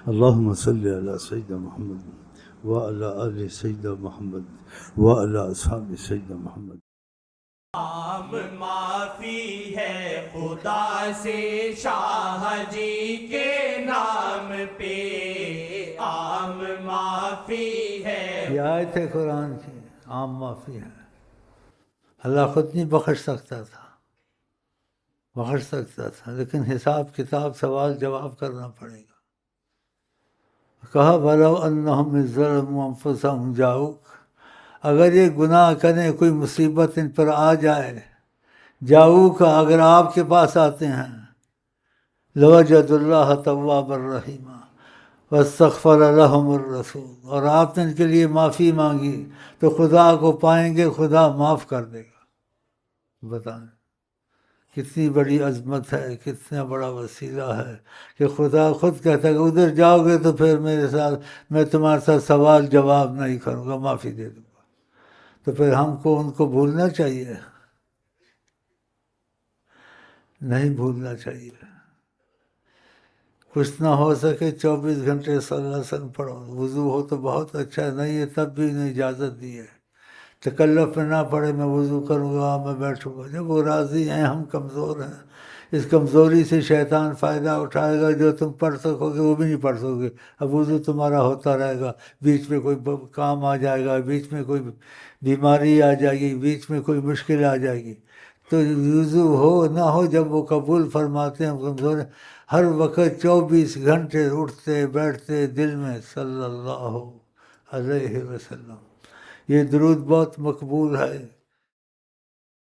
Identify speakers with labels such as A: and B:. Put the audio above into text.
A: اللهم صل على سيدنا محمد وعلى آل سيدنا محمد وعلى أصحاب سيدنا محمد.
B: عام معافی ہے خدا سے شاہ جی کے نام پہ، عام معافی ہے.
C: یہ آیت ہے قرآن کی، عام معافی ہے. اللہ خود نہیں بخش سکتا تھا، لیکن حساب کتاب سوال جواب کرنا پڑے گا. کہا وَلَوْ أَنَّهُمْ إِذْ ظَلَمُوا أَنفُسَهُمْ جَاءُوكَ، اگر یہ گناہ کریں، کوئی مصیبت ان پر آ جائے، جاؤک، اگر آپ کے پاس آتے ہیں، لَوَجَدُوا اللَّهَ تَوَّابًا رَحِيمًا وَاسْتَغْفَرَ لَهُمُ الرَّسُولُ، اور آپ نے ان کے لیے معافی مانگی تو خدا کو پائیں گے، خدا معاف کر دے گا. بتائیں کتنی بڑی عظمت ہے، کتنا بڑا وسیلہ ہے کہ خدا خود کہتا ہے کہ ادھر جاؤ گے تو پھر میرے ساتھ، میں تمہارے ساتھ سوال جواب نہیں کروں گا، معافی دے دوں گا. تو پھر ہم کو ان کو بھولنا چاہیے؟ نہیں بھولنا چاہیے. کچھ نہ ہو سکے 24 گھنٹے صلی اللہ علیہ وسلم پڑھو، وضو ہو تو بہت اچھا، نہیں ہے تب بھی انہیں اجازت دی ہے. تکلف میں نہ پڑے میں وضو کروں گا، میں بیٹھوں گا. جب وہ راضی ہیں، ہم کمزور ہیں، اس کمزوری سے شیطان فائدہ اٹھائے گا. جو تم پڑھ سکو گے وہ بھی نہیں پڑھ سکو گے. اب وضو تمہارا ہوتا رہے گا، بیچ میں کوئی کام آ جائے گا، بیچ میں کوئی بیماری آ جائے گی، بیچ میں کوئی مشکل آ جائے گی. تو وضو ہو نہ ہو، جب وہ قبول فرماتے ہیں، ہم کمزور ہیں. ہر وقت 24 گھنٹے اٹھتے بیٹھتے دل میں صلی اللہ علیہ وسلم. یہ درود بہت مقبول ہے.